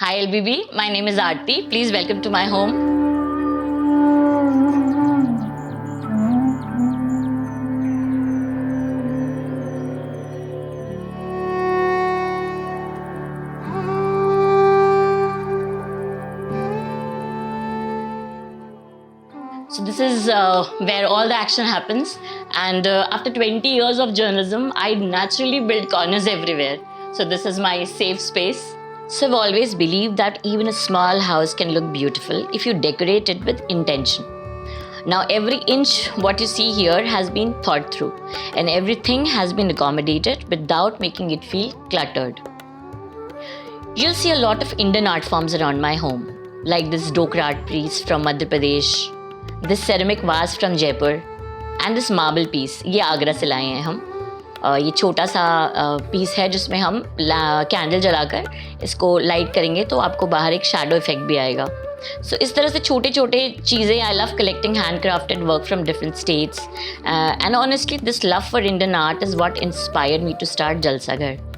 Hi LBB, my name is Aarti. Please welcome to my home. So this is where all the action happens. And after 20 years of journalism, I naturally build corners everywhere. So this is my safe space. So I've always believed that even a small house can look beautiful if you decorate it with intention. Now every inch what you see here has been thought through, and everything has been accommodated without making it feel cluttered. You'll see a lot of Indian art forms around my home, like this Dokra art piece from Madhya Pradesh, this ceramic vase from Jaipur, and this marble piece. ये आगरा से लाए हैं हम. ये छोटा सा piece है जिसमें हम कैंडल जलाकर इसको लाइट करेंगे तो आपको बाहर एक शैडो इफेक्ट भी आएगा. सो इस तरह से छोटे छोटे चीज़ें. I love collecting handcrafted work from different states and honestly this love for Indian art is what inspired me to start Jalsa Ghar.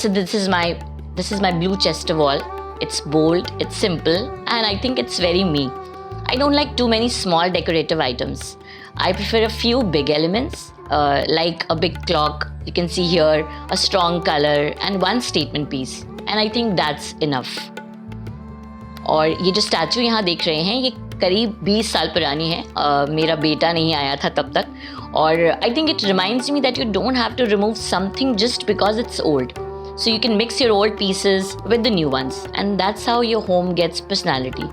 So this is my blue Chester wall. It's bold, it's simple, and I think it's very me. I don't like too many small decorative items. I prefer a few big elements, like a big clock. You can see here a strong color and one statement piece, and I think that's enough. और ये जो statue यहाँ देख रहे हैं ये करीब 20 साल पुरानी है. मेरा बेटा नहीं आया था तब तक. और I think it reminds me that you don't have to remove something just because it's old. So you can mix your old pieces with the new ones, and that's how your home gets personality.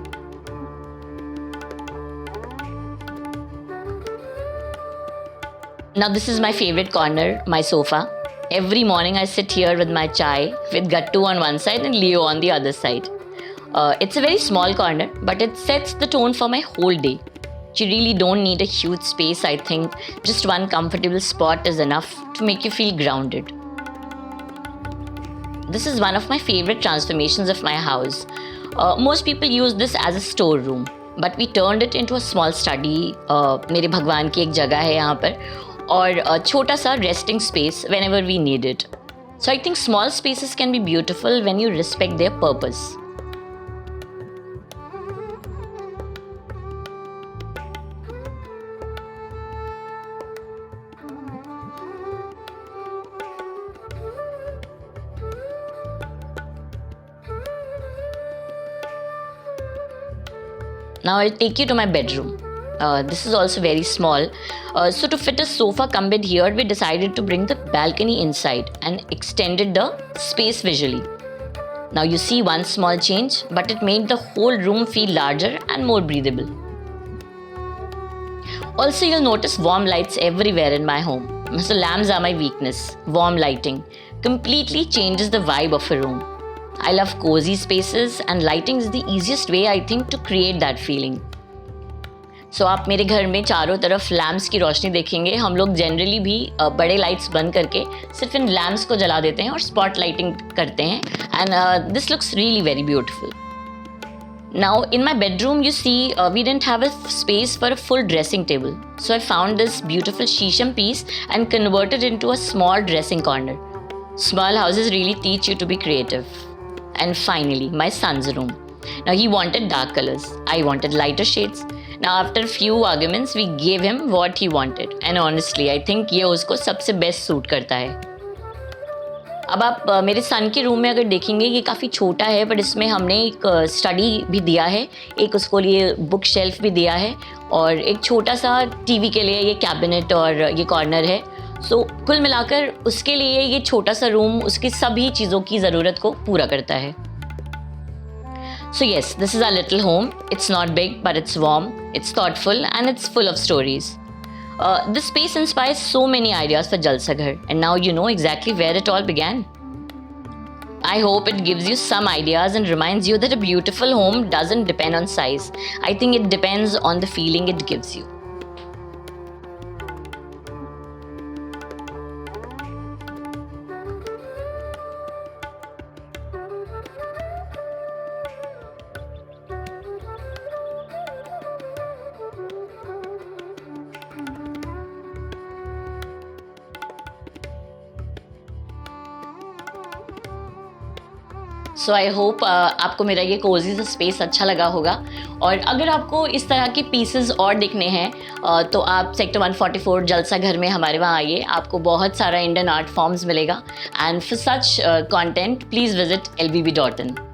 Now this is my favorite corner, my sofa. Every morning I sit here with my chai, with Gattu on one side and Leo on the other side. It's a very small corner, but it sets the tone for my whole day. You really don't need a huge space, I think. Just one comfortable spot is enough to make you feel grounded. This is one of my favorite transformations of my house. Most people use this as a storeroom, but we turned it into a small study. मेरे भगवान की एक जगह है यहाँ पर और छोटा सा resting space whenever we need it. So I think small spaces can be beautiful when you respect their purpose. Now I'll take you to my bedroom. This is also very small. So to fit a sofa cum bed here, we decided to bring the balcony inside and extended the space visually. Now you see one small change, but it made the whole room feel larger and more breathable. Also, you'll notice warm lights everywhere in my home. So lamps are my weakness. Warm lighting completely changes the vibe of a room. I love cozy spaces and lighting is the easiest way I think to create that feeling. So आप मेरे घर में चारों तरफ lamps की रोशनी देखेंगे. हम लोग जनरली भी बड़े लाइट्स बंद करके सिर्फ इन लैम्प्स को जला देते हैं और स्पॉट लाइटिंग करते हैं. And this looks really very beautiful. Now in my bedroom you see we didn't have a space for a full dressing table. So I found this beautiful shisham piece and converted it into a small dressing corner. Small houses really teach you to be creative. And finally, my son's room. Now he wanted dark colors. I wanted lighter shades. Now after a few arguments, we gave him what he wanted. And honestly, I think ये उसको सबसे best suit करता है. अब आप मेरे सन के room में अगर देखेंगे ये काफ़ी छोटा है, बट इसमें हमने एक स्टडी भी दिया है, एक उसको लिए बुक शेल्फ भी दिया है और एक छोटा सा टीवी के लिए ये कैबिनेट और ये कॉर्नर है. सो कुल मिलाकर उसके लिए ये छोटा सा रूम उसकी सभी चीज़ों की ज़रूरत को पूरा करता है. So yes, this is our little home. It's not big but it's warm, it's thoughtful and it's full of stories. This space inspires so many ideas for Jalsa Ghar, and now you know exactly where it all began. I hope it gives you some ideas and reminds you that a beautiful home doesn't depend on size. I think it depends on the feeling it gives you. So I hope आपको मेरा ये Cozi सा space अच्छा लगा होगा। और अगर आपको इस तरह के पीसेस और दिखने हैं तो आप सेक्टर 144 जलसा घर में हमारे वहाँ आइए, आपको बहुत सारा इंडियन आर्ट फॉर्म्स मिलेगा। And for such content please visit lbb.in।